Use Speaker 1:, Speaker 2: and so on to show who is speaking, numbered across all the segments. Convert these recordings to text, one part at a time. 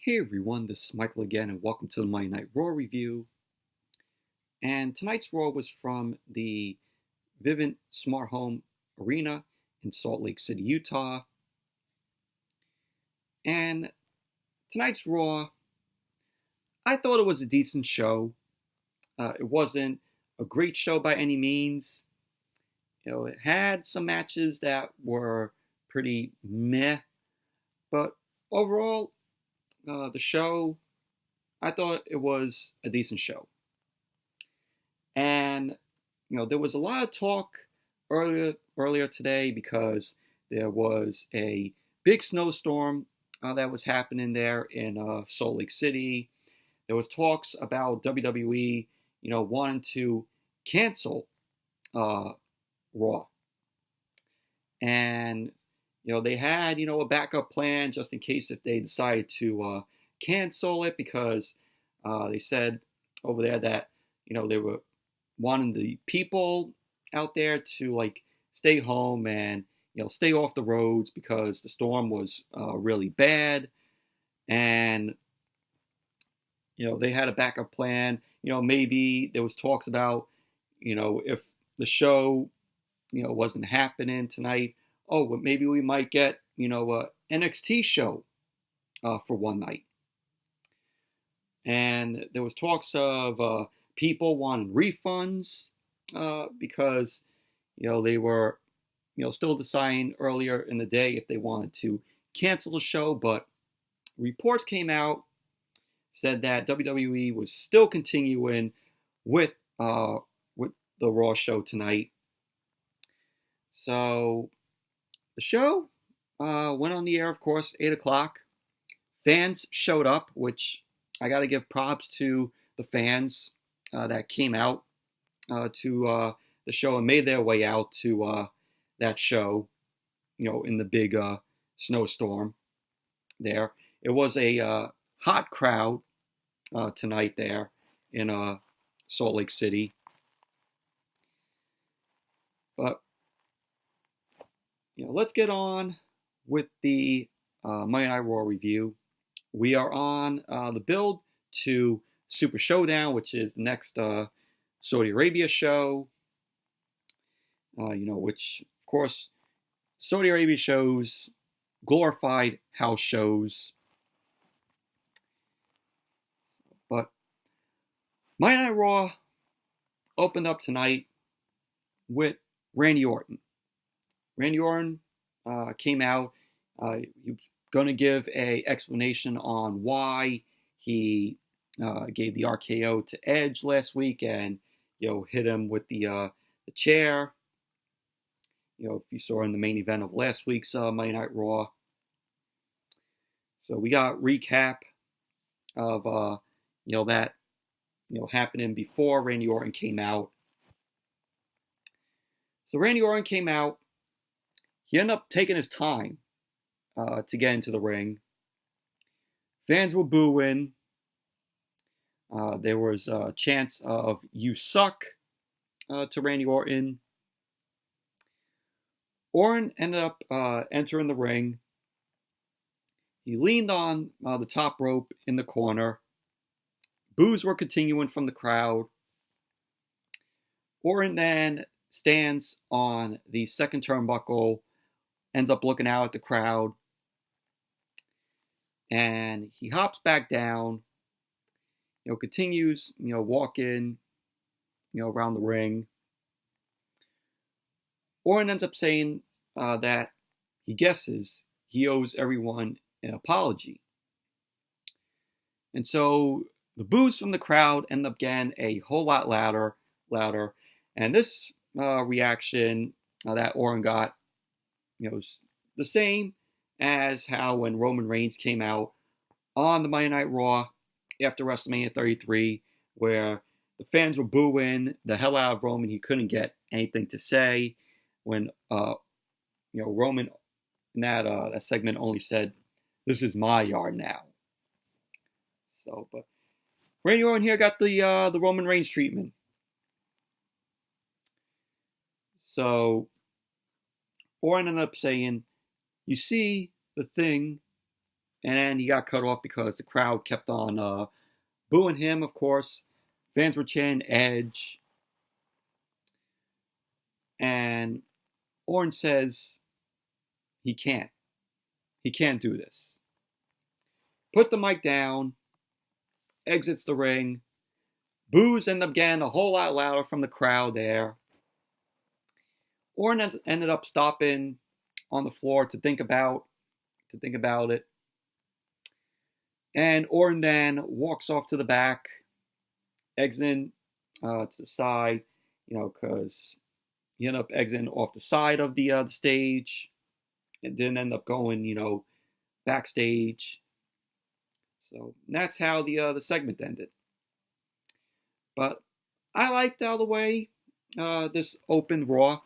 Speaker 1: Hey everyone, this is Michael again, and welcome to the Monday Night Raw review. And tonight's Raw was from the Vivint Smart Home Arena in Salt Lake City, Utah. And tonight's Raw, I thought it was a decent show. It wasn't a great show by any means. It had some matches that were pretty meh, but overall, the show, I thought it was a decent show. And there was a lot of talk earlier today because there was a big snowstorm that was happening there in Salt Lake City. There was talks about WWE, wanting to cancel Raw, and they had a backup plan just in case if they decided to cancel it, because they said over there that they were wanting the people out there to stay home and stay off the roads because the storm was really bad. And they had a backup plan. Maybe there was talks about if the show wasn't happening tonight, well, maybe we might get a NXT show for one night. And there was talks of people wanting refunds because they were still deciding earlier in the day if they wanted to cancel the show. But reports came out, said that WWE was still continuing with the Raw show tonight. So the show went on the air, of course, 8 o'clock. Fans showed up, which I got to give props to the fans that came out to the show and made their way out to that show, in the big snowstorm there. It was a hot crowd tonight there in Salt Lake City. But let's get on with the Monday Night Raw review. We are on the build to Super ShowDown, which is the next Saudi Arabia show. Which, of course, Saudi Arabia shows glorified house shows. But Monday Night Raw opened up tonight with Randy Orton. Randy Orton came out. He was going to give an explanation on why he gave the RKO to Edge last week and hit him with the chair. If you saw in the main event of last week's Monday Night Raw. So we got recap of that happening before Randy Orton came out. So Randy Orton came out. He ended up taking his time to get into the ring. Fans were booing. There was a chance of "you suck" to Randy Orton. Orton ended up entering the ring. He leaned on the top rope in the corner. Boos were continuing from the crowd. Orton then stands on the second turnbuckle, ends up looking out at the crowd, and he hops back down, continues, walking, around the ring. Orton ends up saying that he guesses he owes everyone an apology. And so the boos from the crowd end up getting a whole lot louder. And this reaction that Orton got, was the same as how when Roman Reigns came out on the Monday Night Raw after WrestleMania 33, where the fans were booing the hell out of Roman. He couldn't get anything to say. When Roman in that segment only said, "This is my yard now." So, but Randy Orton here got the Roman Reigns treatment. So Orton ended up saying, "You see, the thing And then he got cut off because the crowd kept on booing him, of course. Fans were chanting Edge. And Orton says he can't. He can't do this. Puts the mic down, exits the ring. Boos end up getting a whole lot louder from the crowd there. Orton ended up stopping on the floor to think about it. And Orton then walks off to the back, exiting to the side, because he ended up exiting off the side of the stage. And didn't end up going, backstage. So that's how the segment ended. But I liked how the way this opened Raw.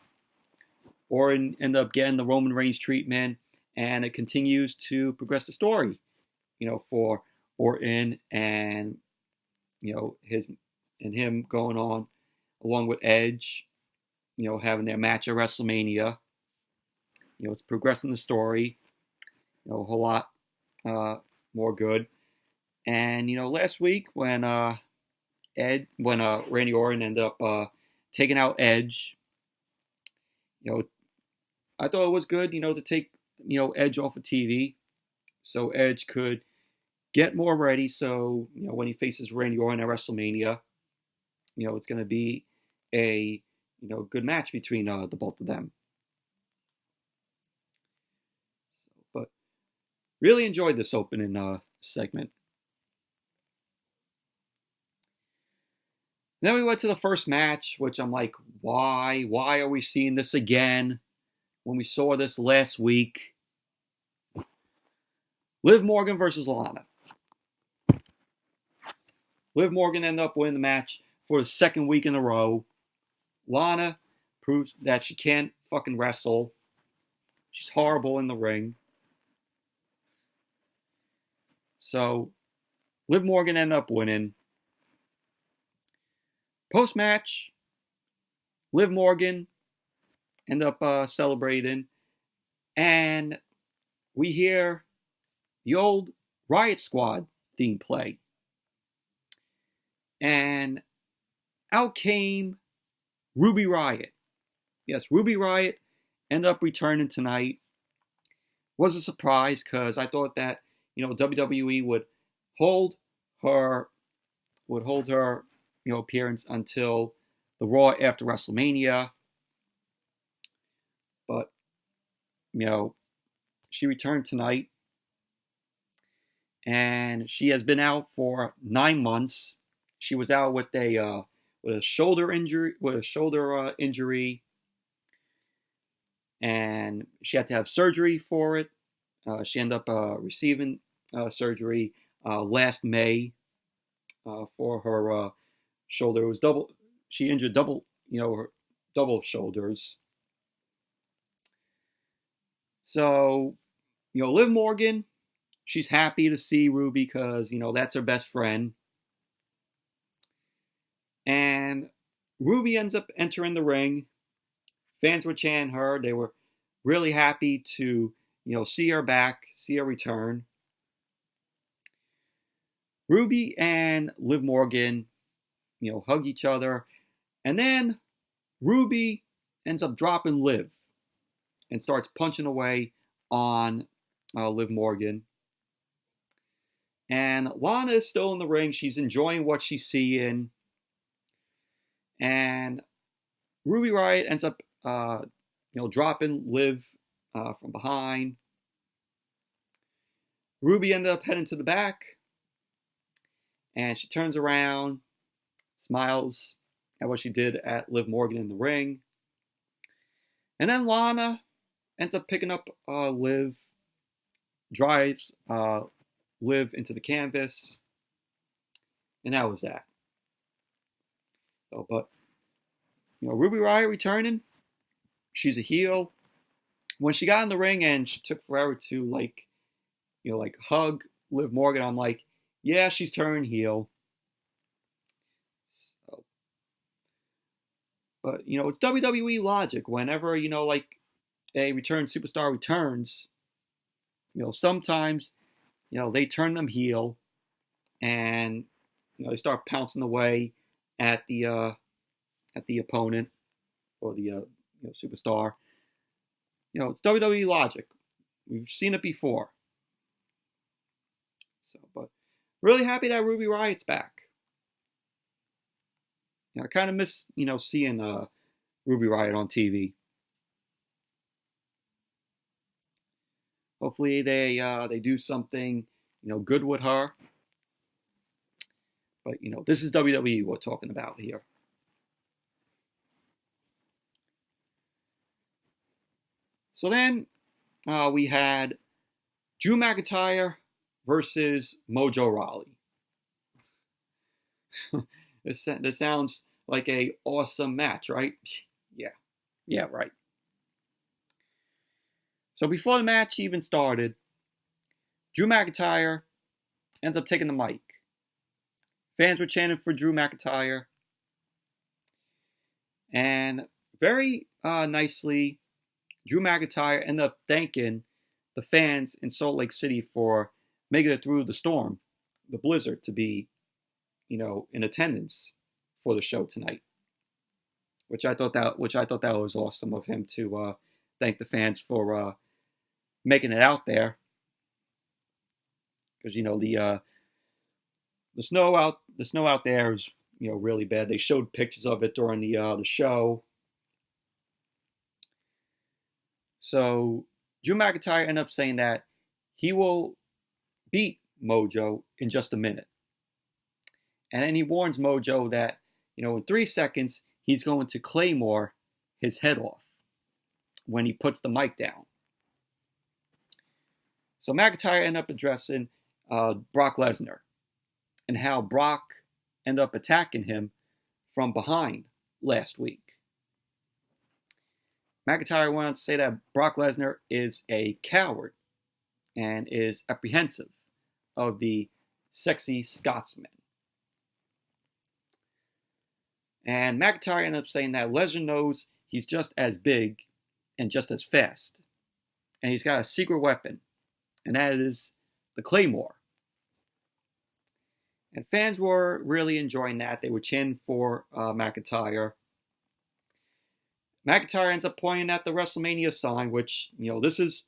Speaker 1: Orton ended up getting the Roman Reigns treatment, and it continues to progress the story, for Orton and him going on along with Edge, having their match at WrestleMania. It's progressing the story, a whole lot more good. And last week when Randy Orton ended up taking out Edge, I thought it was good, to take Edge off of TV, so Edge could get more ready. So when he faces Randy Orton at WrestleMania, it's going to be a good match between the both of them. But really enjoyed this opening segment. Then we went to the first match, which I'm like, why? Why are we seeing this again when we saw this last week? Liv Morgan versus Lana. Liv Morgan ended up winning the match for the second week in a row. Lana proves that she can't fucking wrestle. She's horrible in the ring. So, Liv Morgan ended up winning. Post-match, Liv Morgan ended up celebrating, and we hear the old Riott Squad theme play. And out came Ruby Riott. Yes, Ruby Riott ended up returning tonight. Was a surprise because I thought that WWE would hold her appearance until the Raw after WrestleMania. But she returned tonight, and she has been out for 9 months. She was out with a shoulder injury, and she had to have surgery for it. She ended up receiving surgery last May for her shoulder. It was double. She injured her double shoulders. So, Liv Morgan, she's happy to see Ruby because, that's her best friend. And Ruby ends up entering the ring. Fans were chanting her. They were really happy to, see her back, see her return. Ruby and Liv Morgan, hug each other. And then Ruby ends up dropping Liv and starts punching away on Liv Morgan. And Lana is still in the ring. She's enjoying what she's seeing. And Ruby Riott ends up, dropping Liv from behind. Ruby ended up heading to the back. And she turns around, smiles at what she did at Liv Morgan in the ring. And then Lana ends up picking up Liv, drives Liv into the canvas, and that was that. So, but Ruby Riott returning, she's a heel. When she got in the ring and she took forever to hug Liv Morgan, I'm like, yeah, she's turning heel. So, but it's WWE logic. Whenever a returned superstar returns, sometimes they turn them heel, and they start pouncing away at the opponent or the superstar. It's WWE logic. We've seen it before. So, but really happy that Ruby Riott's back. I kind of miss seeing Ruby Riott on TV. Hopefully they do something good with her. But this is WWE we're talking about here. So then we had Drew McIntyre versus Mojo Rawley. This sounds like a awesome match, right? Yeah, right. So before the match even started, Drew McIntyre ends up taking the mic. Fans were chanting for Drew McIntyre. And very nicely, Drew McIntyre ended up thanking the fans in Salt Lake City for making it through the storm, the blizzard, to be, in attendance for the show tonight. Which I thought that was awesome of him to thank the fans for making it out there. Because the snow out there is really bad. They showed pictures of it during the show. So Drew McIntyre ended up saying that he will beat Mojo in just a minute. And then he warns Mojo that, in 3 seconds, he's going to Claymore his head off when he puts the mic down. So McIntyre ended up addressing Brock Lesnar and how Brock ended up attacking him from behind last week. McIntyre went on to say that Brock Lesnar is a coward and is apprehensive of the sexy Scotsman. And McIntyre ended up saying that Lesnar knows he's just as big and just as fast. And he's got a secret weapon, and that is the Claymore. And fans were really enjoying that. They were chanting for McIntyre. McIntyre ends up pointing at the WrestleMania sign, which, this is,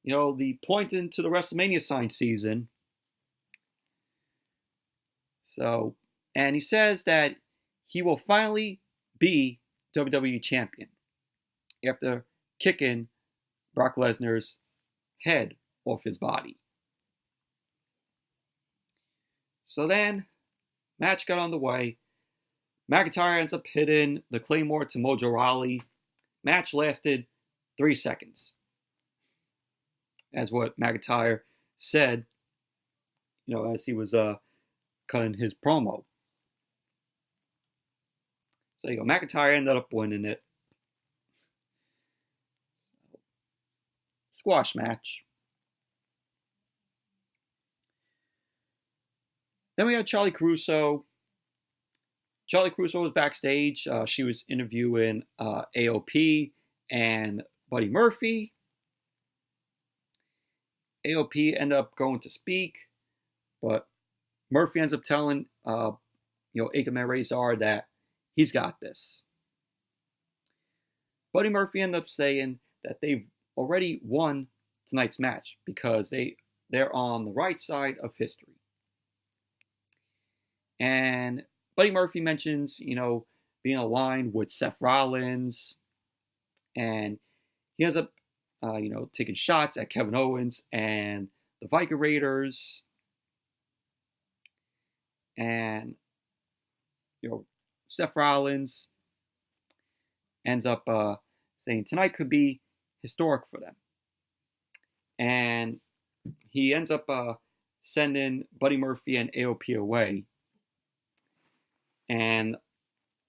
Speaker 1: the pointing to the WrestleMania sign season. So, and he says that he will finally be WWE Champion after kicking Brock Lesnar's head off his body. So then, match got underway. McIntyre ends up hitting the Claymore to Mojo Rawley. Match lasted 3 seconds. As what McIntyre said, as he was cutting his promo. So McIntyre ended up winning it. Squash match. Then we had Charlie Caruso. Charlie Caruso was backstage. She was interviewing AOP and Buddy Murphy. AOP ended up going to speak, but Murphy ends up telling Ikemen Razor that he's got this. Buddy Murphy ended up saying that they've already won tonight's match because they're on the right side of history. And Buddy Murphy mentions, being aligned with Seth Rollins, and he ends up, taking shots at Kevin Owens and the Viking Raiders. And, Seth Rollins ends up saying tonight could be historic for them. And he ends up sending Buddy Murphy and AOP away. And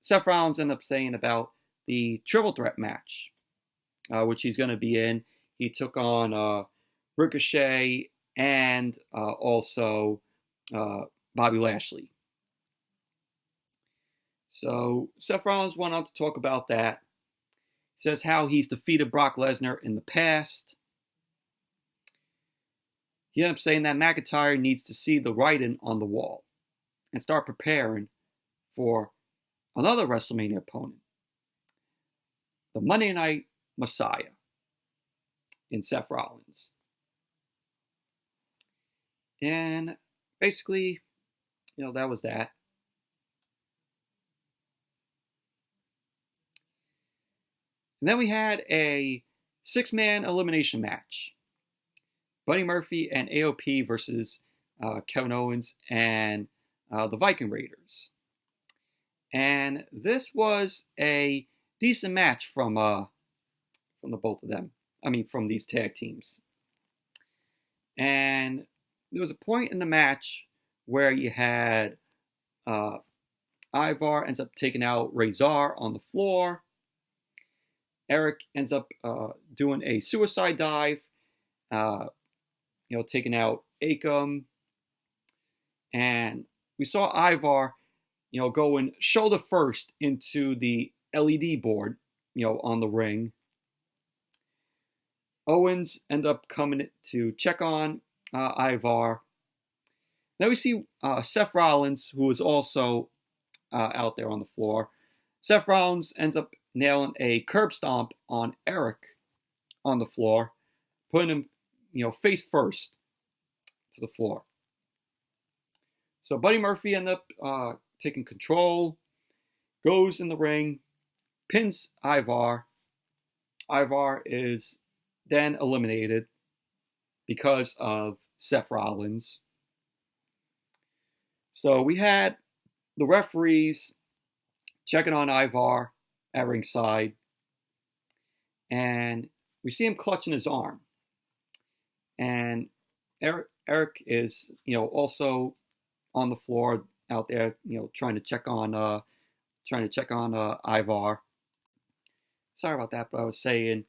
Speaker 1: Seth Rollins ended up saying about the triple threat match, which he's going to be in. He took on Ricochet and also Bobby Lashley. So Seth Rollins went on to talk about that. He says how he's defeated Brock Lesnar in the past. he ended up saying that McIntyre needs to see the writing on the wall and start preparing for another WrestleMania opponent, the Monday Night Messiah in Seth Rollins. And basically, that was that. And then we had a 6-man elimination match. Buddy Murphy and AOP versus Kevin Owens and the Viking Raiders. And this was a decent match from the both of them. I mean, from these tag teams. And there was a point in the match where you had Ivar ends up taking out Razor on the floor. Eric ends up doing a suicide dive, taking out Akam. And we saw Ivar, going shoulder first into the LED board, on the ring. Owens end up coming to check on Ivar. Then we see Seth Rollins, who is also out there on the floor. Seth Rollins ends up nailing a curb stomp on Eric on the floor, putting him, face first to the floor. So Buddy Murphy ends up taking control, goes in the ring, pins Ivar. Ivar is then eliminated because of Seth Rollins. So we had the referees checking on Ivar at ringside, and we see him clutching his arm. And Eric is, also on the floor out there, trying to check on Ivar. Sorry about that, but I was saying,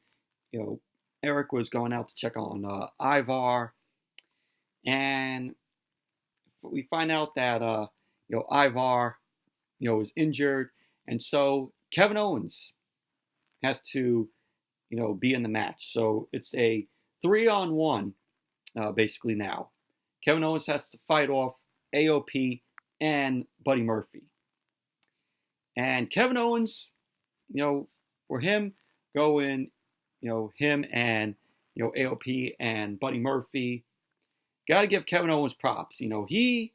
Speaker 1: Eric was going out to check on Ivar, and we find out that Ivar, is injured, and so Kevin Owens has to, be in the match. So it's a 3-on-1, basically now. Kevin Owens has to fight off AOP and Buddy Murphy. And Kevin Owens, for him going, him and, AOP and Buddy Murphy, got to give Kevin Owens props. He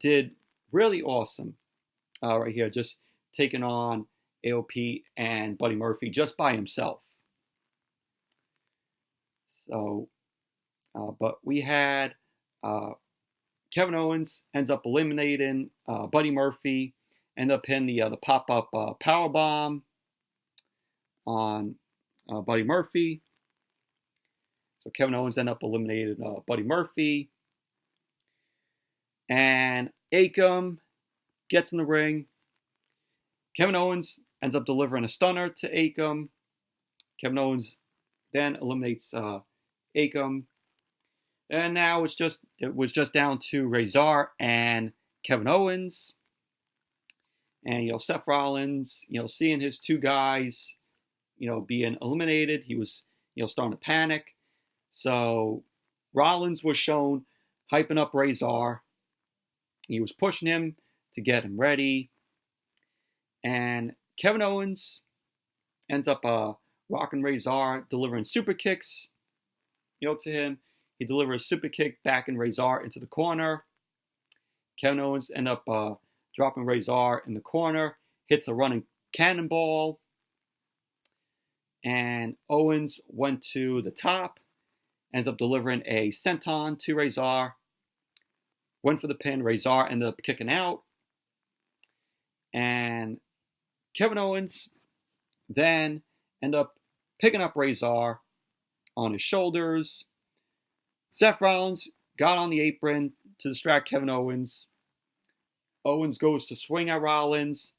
Speaker 1: did really awesome right here, just taking on AOP and Buddy Murphy just by himself. So, but we had Kevin Owens ends up eliminating Buddy Murphy, end up hitting the pop-up power bomb on Buddy Murphy. So Kevin Owens ended up eliminating Buddy Murphy. And Akam gets in the ring. Kevin Owens ends up delivering a stunner to Akam. Kevin Owens then eliminates Akam. And now it was just down to Razor and Kevin Owens. And Seth Rollins, seeing his two guys, being eliminated, he was starting to panic. So Rollins was shown hyping up Razor. He was pushing him to get him ready. And Kevin Owens ends up rocking Razor, delivering super kicks, to him. He delivers a super kick back in Razor into the corner. Kevin Owens ends up dropping Razor in the corner, hits a running cannonball. And Owens went to the top, ends up delivering a senton to Razor. Went for the pin. Razor ended up kicking out. And Kevin Owens then ended up picking up Razor on his shoulders. Seth Rollins got on the apron to distract Kevin Owens. Owens goes to swing at Rollins.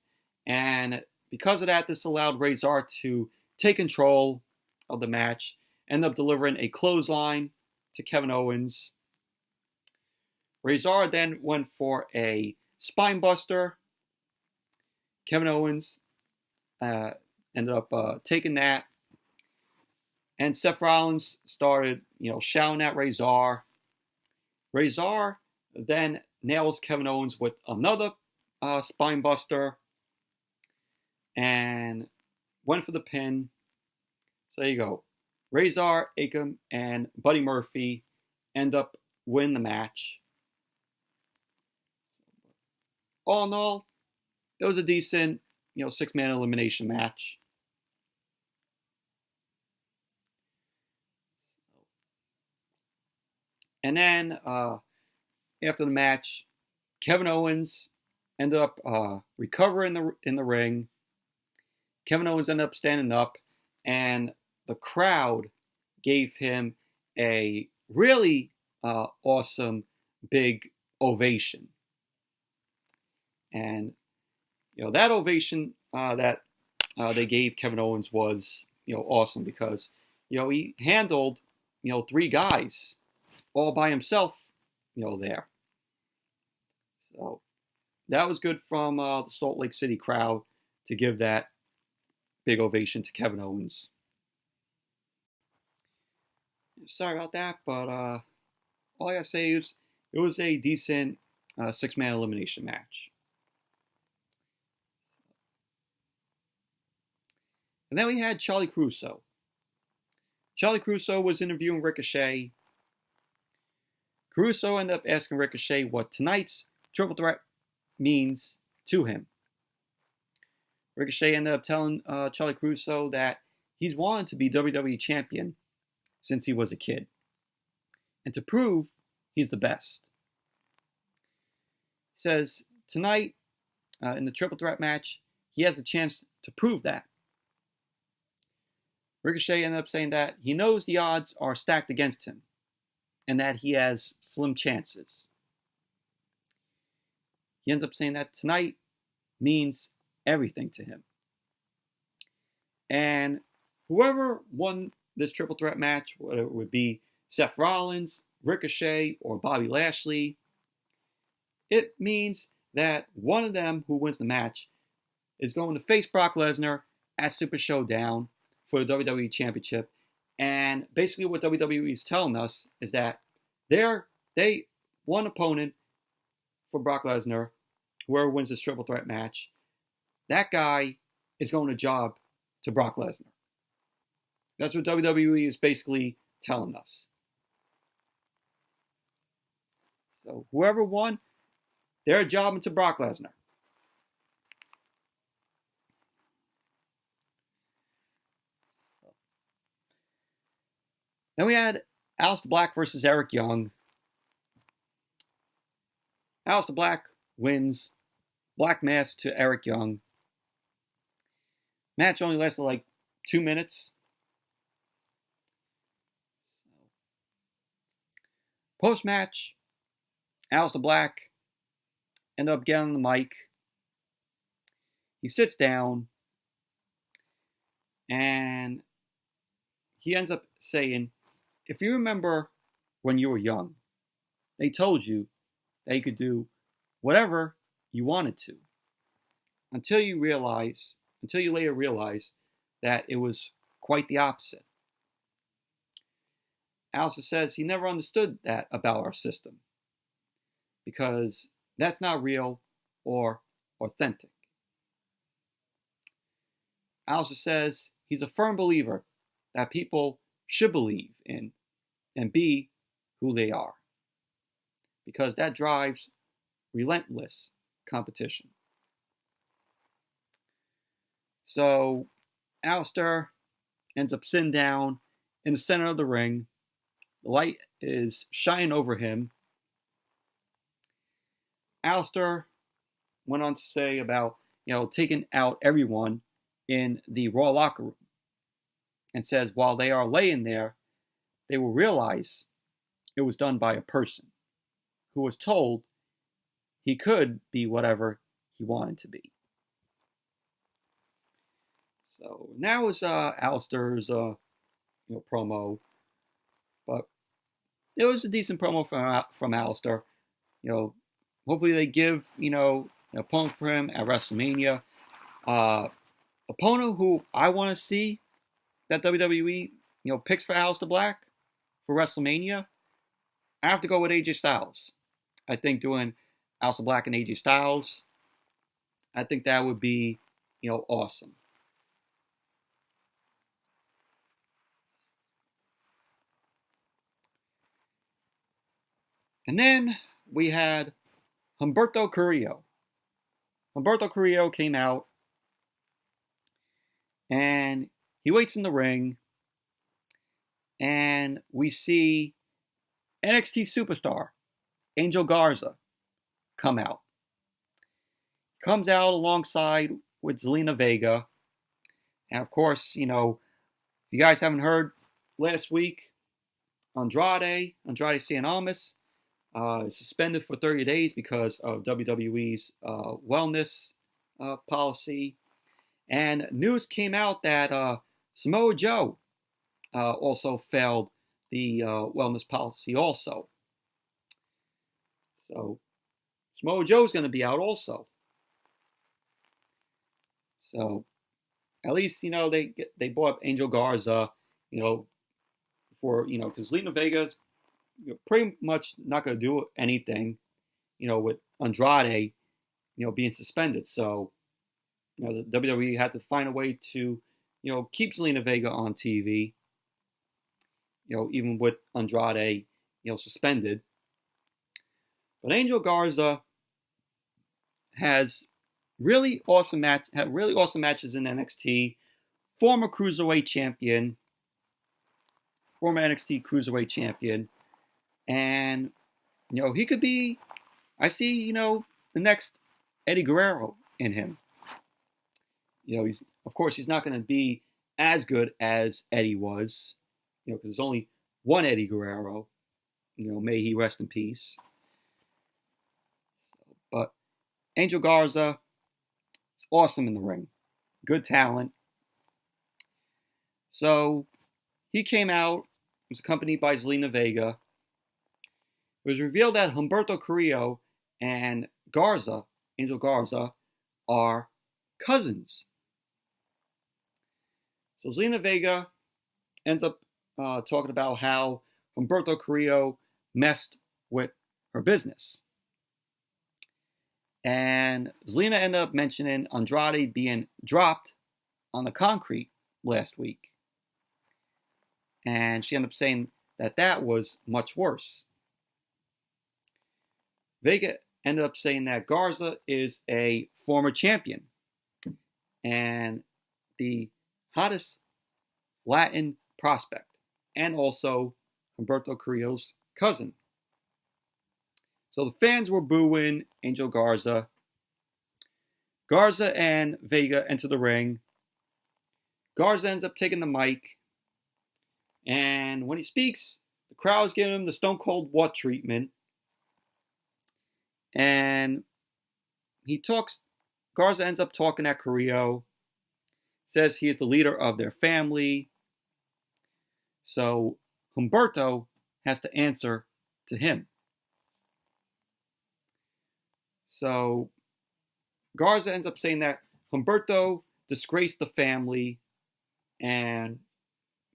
Speaker 1: And because of that, this allowed Razor to take control of the match. End up delivering a clothesline to Kevin Owens. Razor then went for a spine buster. Kevin Owens ended up taking that. And Seth Rollins started, shouting at Razor. Razor then nails Kevin Owens with another spine buster and went for the pin. So there you go. Razor, Akam, and Buddy Murphy end up winning the match. All in all, it was a decent, 6-man elimination match. And then after the match, Kevin Owens ended up recovering in the ring. Kevin Owens ended up standing up, and the crowd gave him a really awesome big ovation. And that ovation that they gave Kevin Owens was awesome because he handled 3 guys all by himself there. So that was good from the Salt Lake City crowd to give that big ovation to Kevin Owens. Sorry about that, but all I gotta say is it was a decent 6-man elimination match. And then we had Charlie Caruso. Charlie Caruso was interviewing Ricochet. Caruso ended up asking Ricochet what tonight's triple threat means to him. Ricochet ended up telling Charlie Caruso that he's wanted to be WWE Champion since he was a kid, and to prove he's the best. He says tonight in the triple threat match, he has the chance to prove that. Ricochet ended up saying that he knows the odds are stacked against him and that he has slim chances. He ends up saying that tonight means everything to him. And whoever won this triple threat match, whether it would be Seth Rollins, Ricochet, or Bobby Lashley, it means that one of them who wins the match is going to face Brock Lesnar at Super ShowDown for the WWE Championship. And basically what WWE is telling us is that they one opponent for Brock Lesnar, whoever wins this triple threat match, that guy is going to job to Brock Lesnar. That's what WWE is basically telling us. So whoever won, they're jobbing to Brock Lesnar. Then we had Aleister Black versus Eric Young. Aleister Black wins. Black mass to Eric Young. Match only lasted like 2 minutes. Post-match, Aleister Black ended up getting on the mic. He sits down and he ends up saying, if you remember when you were young, they told you that you could do whatever you wanted to until you later realize that it was quite the opposite. Aleister says he never understood that about our system because that's not real or authentic. Aleister says he's a firm believer that people should believe in and be who they are because that drives relentless competition. So Aleister ends up sitting down in the center of the ring. The light is shining over him. Aleister went on to say about, taking out everyone in the Raw locker room. And says while they are laying there, they will realize it was done by a person who was told he could be whatever he wanted to be. So now is Aleister's promo, but it was a decent promo from Aleister. Hopefully they give an opponent for him at WrestleMania. Opponent who I want to see that WWE picks for Aleister Black for WrestleMania I have to go with AJ Styles. I think doing Aleister Black and AJ Styles, I think that would be, awesome. And then we had Humberto Carrillo. Humberto Carrillo came out and he waits in the ring, and we see NXT superstar Angel Garza come out. Comes out alongside with Zelina Vega. And of course, if you guys haven't heard, last week, Andrade Cien Almas, is suspended for 30 days because of WWE's wellness policy. And news came out that Samoa Joe also failed the wellness policy also. So Samoa Joe's going to be out also. So at least, they bought up Angel Garza, for, because Zelina Vega's pretty much not going to do anything, with Andrade, being suspended. So, the WWE had to find a way to, keep Zelina Vega on TV, even with Andrade, suspended. But Angel Garza has really awesome matches in NXT. Former NXT Cruiserweight Champion. And, he could be, I see, the next Eddie Guerrero in him. He's not going to be as good as Eddie was, because there's only one Eddie Guerrero. May he rest in peace. But Angel Garza is awesome in the ring. Good talent. So he came out, was accompanied by Zelina Vega. It was revealed that Humberto Carrillo and Angel Garza, are cousins. So Zelina Vega ends up talking about how Humberto Carrillo messed with her business. And Zelina ended up mentioning Andrade being dropped on the concrete last week. And she ended up saying that was much worse. Vega ended up saying that Garza is a former champion and the hottest Latin prospect, and also Humberto Carrillo's cousin. So the fans were booing Angel Garza. Garza and Vega enter the ring. Garza ends up taking the mic, and when he speaks, the crowd's giving him the Stone Cold What treatment. And Garza ends up talking at Carrillo, says he is the leader of their family. So Humberto has to answer to him. So Garza ends up saying that Humberto disgraced the family, and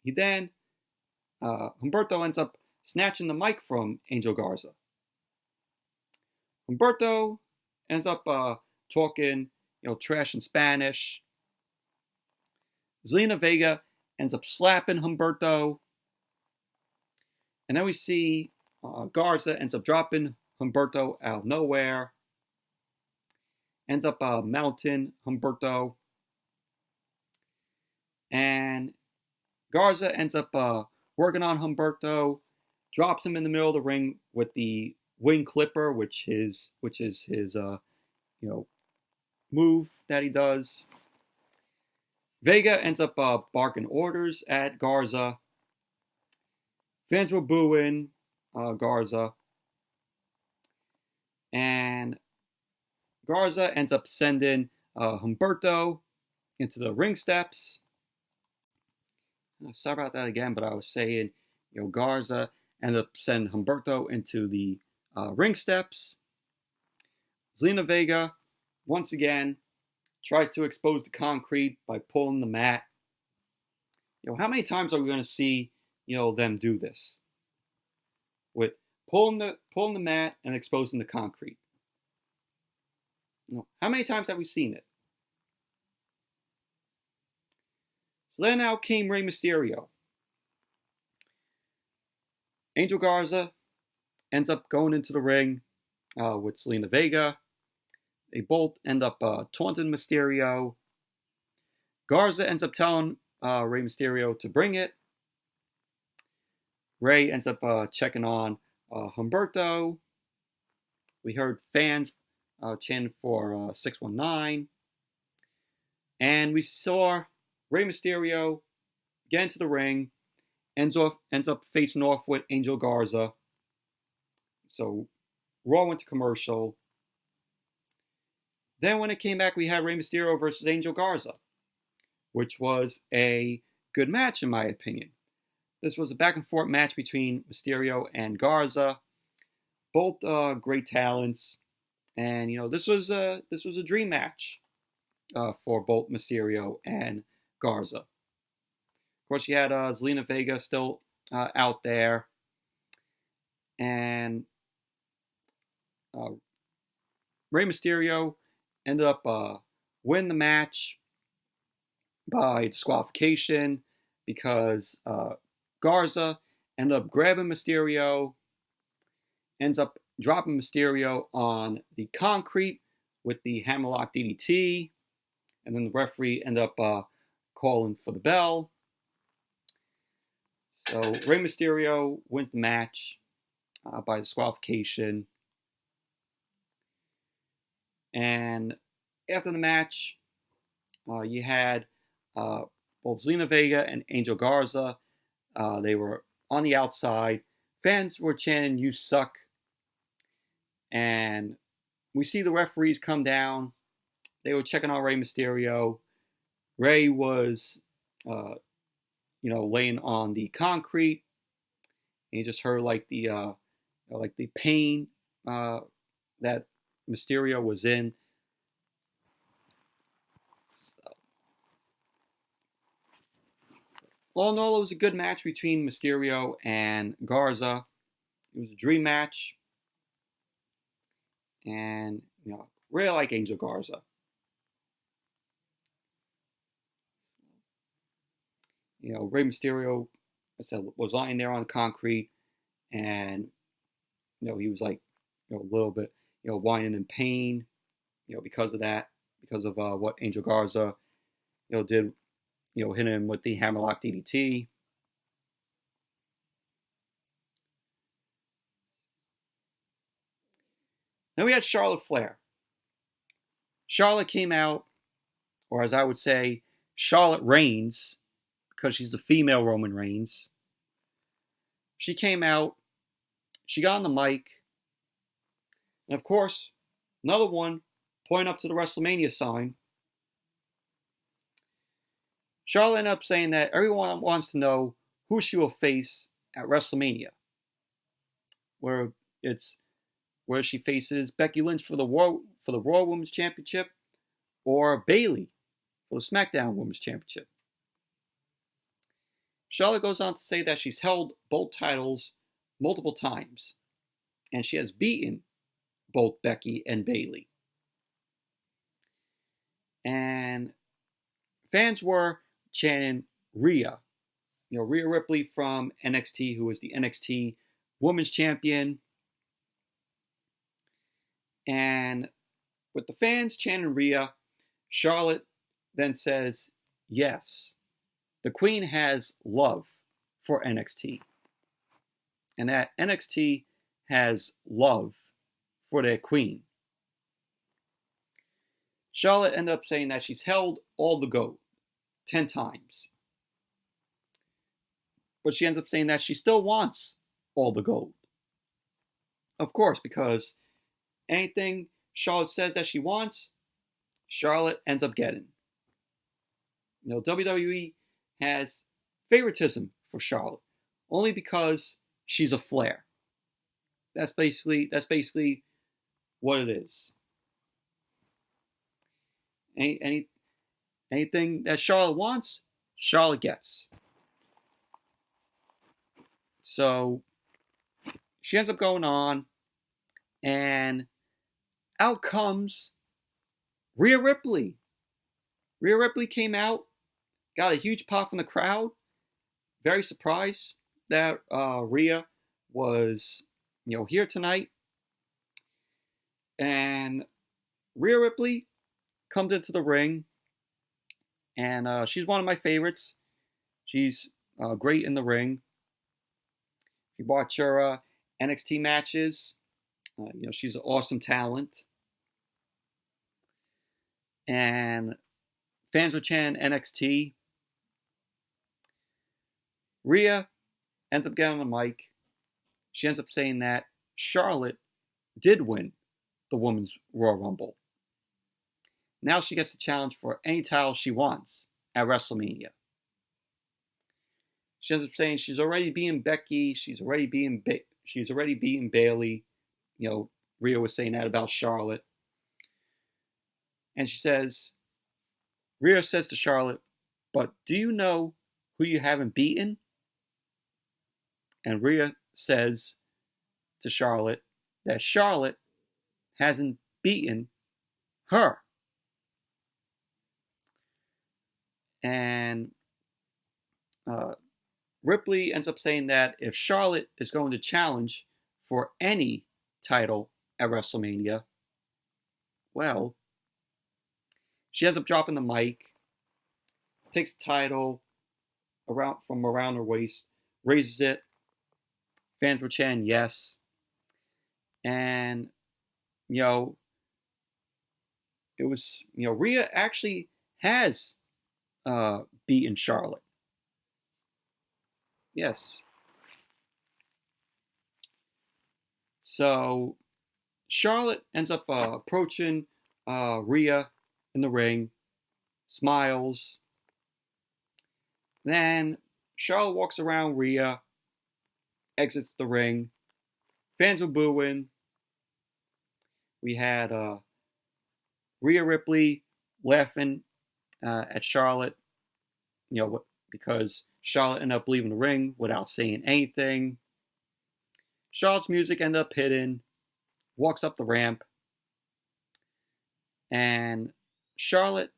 Speaker 1: Humberto ends up snatching the mic from Angel Garza. Humberto ends up talking, trash in Spanish. Zelina Vega ends up slapping Humberto. And then we see Garza ends up dropping Humberto out of nowhere. Ends up mounting Humberto. And Garza ends up working on Humberto. Drops him in the middle of the ring with the wing clipper, which is his move that he does. Vega ends up barking orders at Garza. Fans were booing Garza. And Garza ends up sending Humberto into the ring steps. Sorry about that again, but I was saying, Garza ended up sending Humberto into the ring steps. Zelina Vega, once again, tries to expose the concrete by pulling the mat. How many times are we going to see, them do this? With pulling the mat and exposing the concrete. How many times have we seen it? So then out came Rey Mysterio. Angel Garza ends up going into the ring with Zelina Vega. They both end up taunting Mysterio. Garza ends up telling Rey Mysterio to bring it. Rey ends up checking on Humberto. We heard fans chanting for 619. And we saw Rey Mysterio get into the ring, ends up facing off with Angel Garza. So Raw went to commercial. Then when it came back, we had Rey Mysterio versus Angel Garza, which was a good match in my opinion. This was a back and forth match between Mysterio and Garza, both great talents, and this was a dream match for both Mysterio and Garza. Of course, you had Zelina Vega still out there, and Rey Mysterio ended up winning the match by disqualification because Garza ended up grabbing Mysterio, ends up dropping Mysterio on the concrete with the hammerlock DDT, and then the referee ended up calling for the bell. So Rey Mysterio wins the match by disqualification. And after the match, you had both Zelina Vega and Angel Garza. They were on the outside. Fans were chanting, "You suck." And we see the referees come down. They were checking on Rey Mysterio. Rey was, laying on the concrete. And you just heard like the pain that Mysterio was in. So, all in all, it was a good match between Mysterio and Garza. It was a dream match. And, really like Angel Garza. Rey Mysterio, I said, was lying there on the concrete. And, he was like, a little bit, whining in pain, because of that, because of what Angel Garza, did, hit him with the hammerlock DDT. Then we had Charlotte Flair. Charlotte came out, or as I would say, Charlotte Reigns, because she's the female Roman Reigns. She came out, she got on the mic, and of course, another one pointing up to the WrestleMania sign. Charlotte ended up saying that everyone wants to know who she will face at WrestleMania, where she faces Becky Lynch for the Raw Women's Championship, or Bayley for the SmackDown Women's Championship. Charlotte goes on to say that she's held both titles multiple times, and she has beaten both Becky and Bayley. And fans were chanting Rhea, Rhea Ripley from NXT, who is the NXT Women's Champion. And with the fans chanting Rhea, Charlotte then says, yes, the Queen has love for NXT. And that NXT has love for their Queen. Charlotte ended up saying that she's held all the gold 10 times. But she ends up saying that she still wants all the gold. Of course, because anything Charlotte says that she wants, Charlotte ends up getting. WWE has favoritism for Charlotte only because she's a Flair. That's basically what it is. Anything that Charlotte wants, Charlotte gets. So she ends up going on, and out comes Rhea Ripley. Rhea Ripley came out, got a huge pop from the crowd. Very surprised that Rhea was, here tonight. And Rhea Ripley comes into the ring, and she's one of my favorites. She's great in the ring. If you watch her NXT matches, she's an awesome talent. And fans were chanting NXT. Rhea ends up getting on the mic. She ends up saying that Charlotte did win the Women's Royal Rumble. Now she gets the challenge for any title she wants at WrestleMania. She ends up saying she's already beaten Becky. She's already beaten Bayley. Rhea was saying that about Charlotte. And Rhea says to Charlotte, "But do you know who you haven't beaten?" And Rhea says to Charlotte that Charlotte hasn't beaten her. And Ripley ends up saying that if Charlotte is going to challenge for any title at WrestleMania, well, she ends up dropping the mic, takes the title from around her waist, raises it. Fans were chanting yes. And, it was, Rhea actually has beaten Charlotte. Yes. So Charlotte ends up approaching Rhea in the ring, smiles. Then Charlotte walks around Rhea, exits the ring. Fans were booing. We had Rhea Ripley laughing at Charlotte, because Charlotte ended up leaving the ring without saying anything. Charlotte's music ended up hitting, walks up the ramp, and Charlotte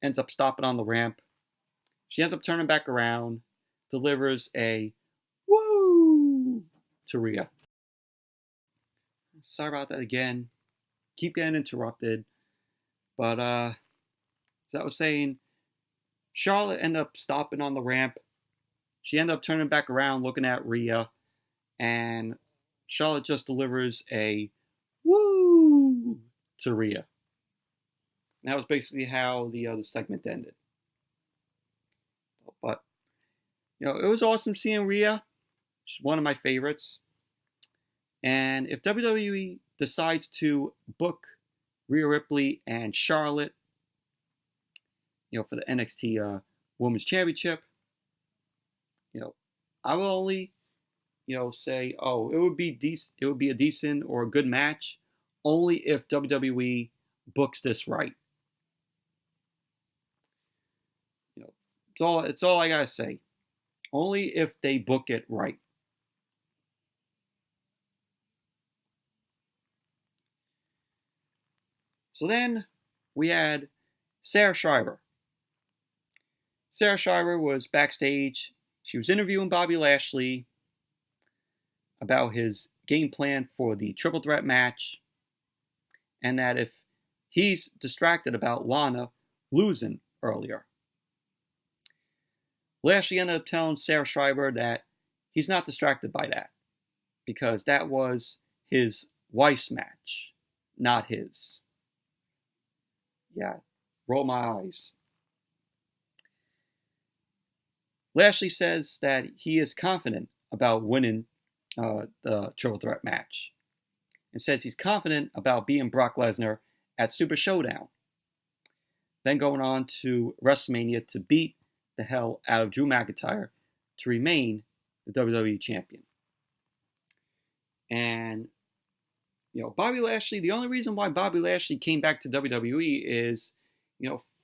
Speaker 1: ends up stopping on the ramp. She ends up turning back around, delivers a woo to Rhea. Sorry about that again. Keep getting interrupted. But, as I was saying, Charlotte ended up stopping on the ramp. She ended up turning back around, looking at Rhea, and Charlotte just delivers a woo to Rhea. And that was basically how the segment ended. But, it was awesome seeing Rhea. She's one of my favorites. And if WWE decides to book Rhea Ripley and Charlotte, for the NXT Women's Championship, I will only, say, oh, it would be a decent or a good match, only if WWE books this right. It's all I gotta say. Only if they book it right. So then we had Sarah Schreiber. Sarah Schreiber was backstage. She was interviewing Bobby Lashley about his game plan for the triple threat match, and that if he's distracted about Lana losing earlier. Lashley ended up telling Sarah Schreiber that he's not distracted by that, because that was his wife's match, not his. Yeah, roll my eyes. Lashley says that he is confident about winning the triple threat match, and says he's confident about beating Brock Lesnar at Super ShowDown. Then going on to WrestleMania to beat the hell out of Drew McIntyre to remain the WWE Champion. And, Bobby Lashley, the only reason why Bobby Lashley came back to WWE is,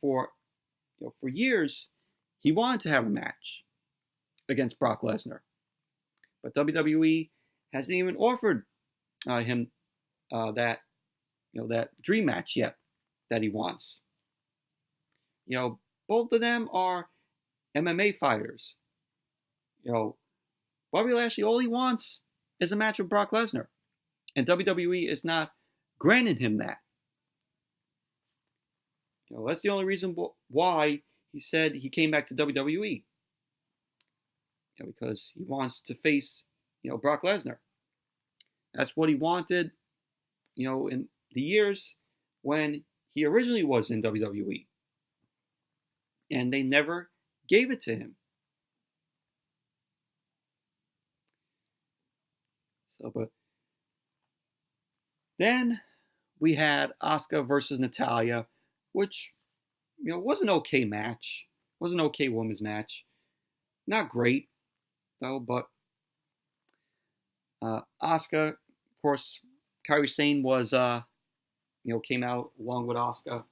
Speaker 1: for years, he wanted to have a match against Brock Lesnar. But WWE hasn't even offered him that dream match yet that he wants. Both of them are MMA fighters. Bobby Lashley, all he wants is a match with Brock Lesnar, and WWE is not granting him that. That's the only reason why he said he came back to WWE. Because he wants to face, Brock Lesnar. That's what he wanted, in the years when he originally was in WWE. And they never gave it to him. But then we had Asuka versus Natalya, which, was an okay match. Was an okay women's match. Not great, though, but Asuka, of course, Kairi Sane was, came out along with Asuka.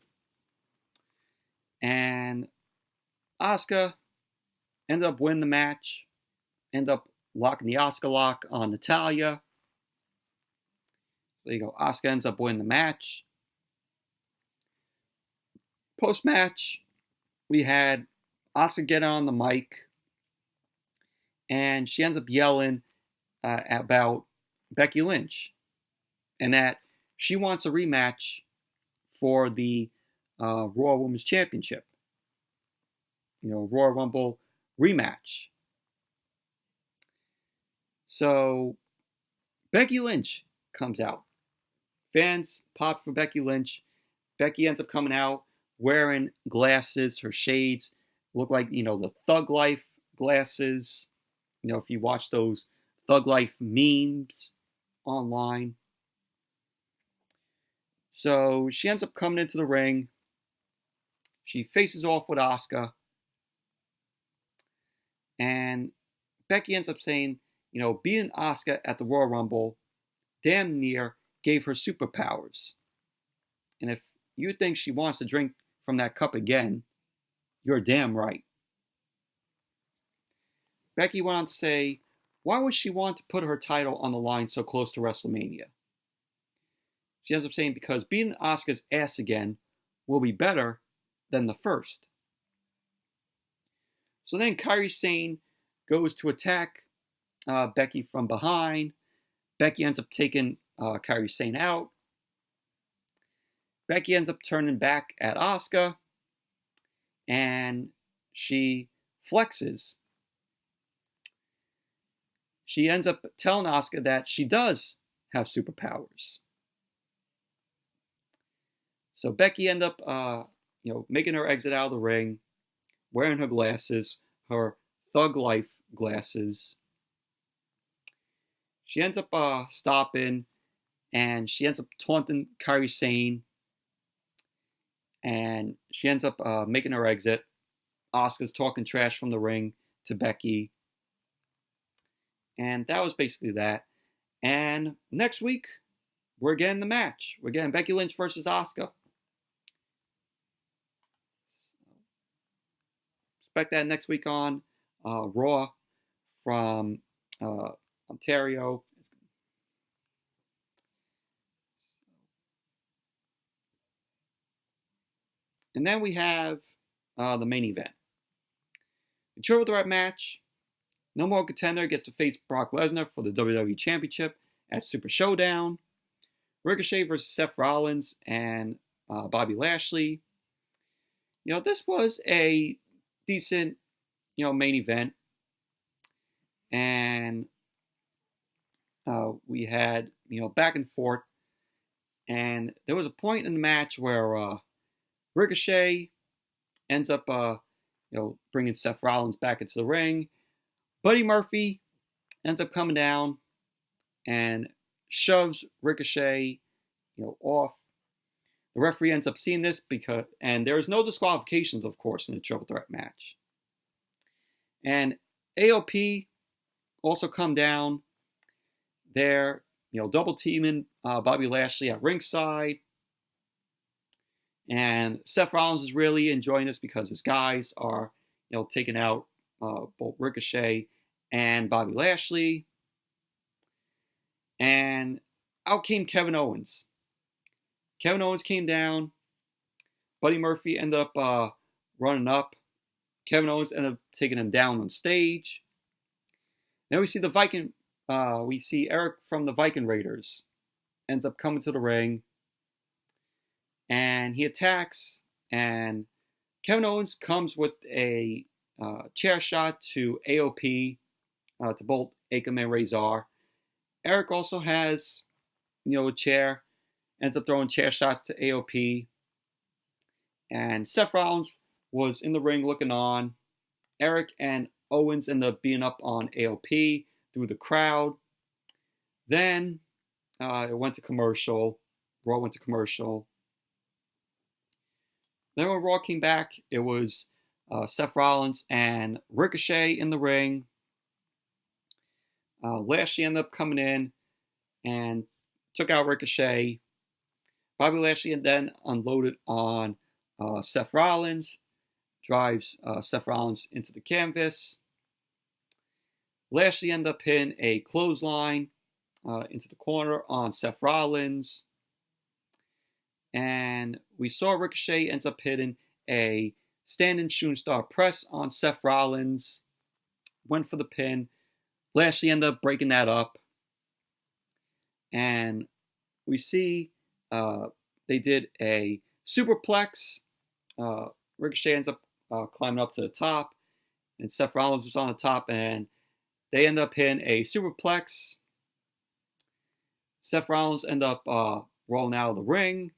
Speaker 1: And Asuka ended up winning the match. Ended up locking the Asuka lock on Natalya. There you go. Asuka ends up winning the match. Post-match, we had Asuka get on the mic. And she ends up yelling about Becky Lynch. And that she wants a rematch for the Raw Women's Championship. Royal Rumble rematch. So, Becky Lynch comes out. Fans pop for Becky Lynch. Becky ends up coming out wearing glasses. Her shades look like, the Thug Life glasses. If you watch those Thug Life memes online. So she ends up coming into the ring. She faces off with Asuka. And Becky ends up saying, beating Asuka at the Royal Rumble damn near gave her superpowers. And if you think she wants to drink from that cup again, you're damn right. Becky went on to say, why would she want to put her title on the line so close to WrestleMania? She ends up saying, because beating Asuka's ass again will be better than the first. So then Kairi Sane goes to attack Becky from behind. Becky ends up taking Kairi Sane out. Becky ends up turning back at Asuka. And she flexes. She ends up telling Asuka that she does have superpowers. So Becky ends up, making her exit out of the ring, wearing her glasses, her Thug Life glasses. She ends up stopping, and she ends up taunting Kairi Sane, and she ends up making her exit. Asuka's talking trash from the ring to Becky. And that was basically that. And next week, we're getting the match. We're getting Becky Lynch versus Asuka. Expect that next week on Raw from Ontario. And then we have the main event. The Triple Threat match. No More Contender gets to face Brock Lesnar for the WWE Championship at Super ShowDown. Ricochet versus Seth Rollins and Bobby Lashley. This was a decent, main event. And we had, back and forth. And there was a point in the match where Ricochet ends up, bringing Seth Rollins back into the ring. Buddy Murphy ends up coming down and shoves Ricochet, off. The referee ends up seeing this and there's no disqualifications, of course, in the Triple Threat match. And AOP also come down. They're, double teaming Bobby Lashley at ringside. And Seth Rollins is really enjoying this because his guys are, taking out both Ricochet and Bobby Lashley. And out came Kevin Owens. Kevin Owens came down. Buddy Murphy ended up running up. Kevin Owens ended up taking him down on stage. Then we see the Viking. We see Eric from the Viking Raiders ends up coming to the ring, and he attacks. And Kevin Owens comes with a chair shot to AOP to both Akam and Razor. Eric also has, a chair. Ends up throwing chair shots to AOP. And Seth Rollins was in the ring looking on. Eric and Owens ended up being up on AOP through the crowd. Then it went to commercial. Raw went to commercial. Then when Raw came back, it was Seth Rollins and Ricochet in the ring. Lashley ended up coming in and took out Ricochet. Bobby Lashley then unloaded on Seth Rollins, drives Seth Rollins into the canvas. Lashley ended up hitting a clothesline into the corner on Seth Rollins. And we saw Ricochet ends up hitting a standing shooting star press on Seth Rollins. Went for the pin. Lashley ended up breaking that up. And we see they did a superplex. Ricochet ends up climbing up to the top. And Seth Rollins was on the top. And they end up hitting a superplex. Seth Rollins end up rolling out of the ring.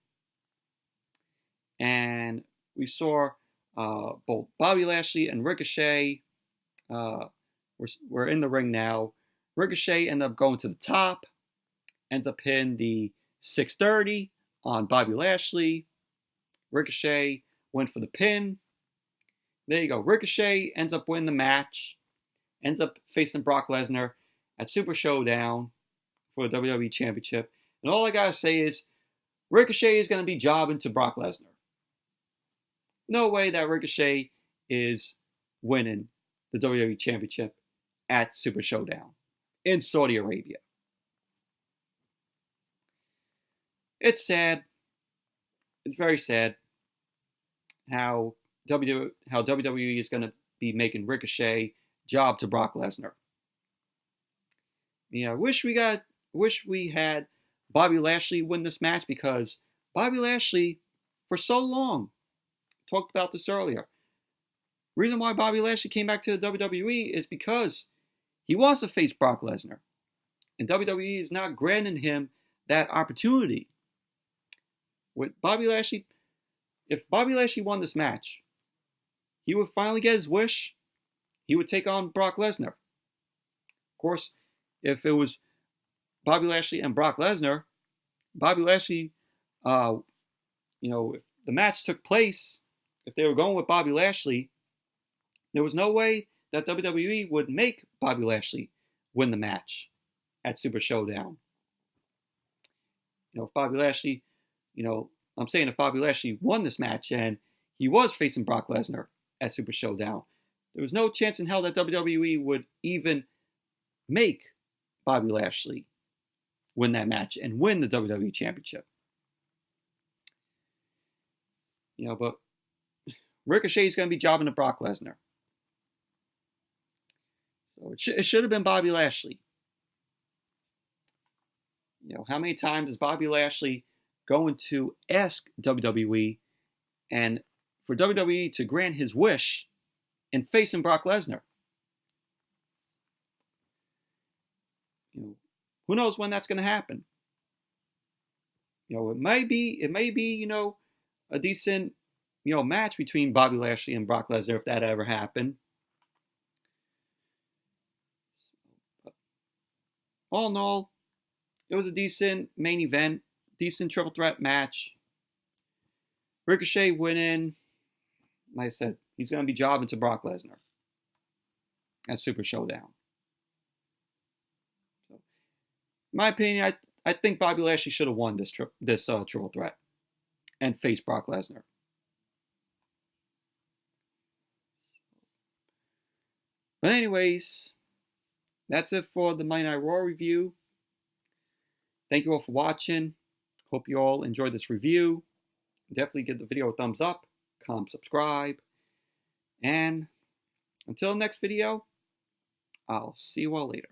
Speaker 1: And we saw both Bobby Lashley and Ricochet were in the ring now. Ricochet ended up going to the top. Ends up hitting the 630 on Bobby Lashley. Ricochet went for the pin. There you go. Ricochet ends up winning the match. Ends up facing Brock Lesnar at Super ShowDown for the WWE Championship. And all I gotta say is, Ricochet is gonna be jobbing to Brock Lesnar. No way that Ricochet is winning the WWE Championship at Super ShowDown in Saudi Arabia. It's sad. It's very sad how WWE is going to be making Ricochet job to Brock Lesnar. I wish we had Bobby Lashley win this match, because Bobby Lashley, for so long, talked about this earlier. Reason why Bobby Lashley came back to the WWE is because he wants to face Brock Lesnar. And WWE is not granting him that opportunity. With Bobby Lashley, if Bobby Lashley won this match, he would finally get his wish. He would take on Brock Lesnar. Of course, if it was Bobby Lashley and Brock Lesnar, Bobby Lashley, if the match took place, if they were going with Bobby Lashley, there was no way that WWE would make Bobby Lashley win the match at Super ShowDown. If Bobby Lashley, if Bobby Lashley won this match and he was facing Brock Lesnar at Super ShowDown, there was no chance in hell that WWE would even make Bobby Lashley win that match and win the WWE Championship. But Ricochet is going to be jobbing to Brock Lesnar. So it should have been Bobby Lashley. How many times is Bobby Lashley going to ask WWE and for WWE to grant his wish in facing Brock Lesnar? Who knows when that's going to happen? It may be, a decent, match between Bobby Lashley and Brock Lesnar if that ever happened. All in all, it was a decent main event, decent triple threat match. Ricochet winning. Like I said, he's going to be jobbing to Brock Lesnar at Super ShowDown. So, in my opinion, I think Bobby Lashley should have won this triple threat and faced Brock Lesnar. But anyways, that's it for the Monday Night Raw review. Thank you all for watching. Hope you all enjoyed this review. Definitely give the video a thumbs up, comment, subscribe, and until next video, I'll see you all later.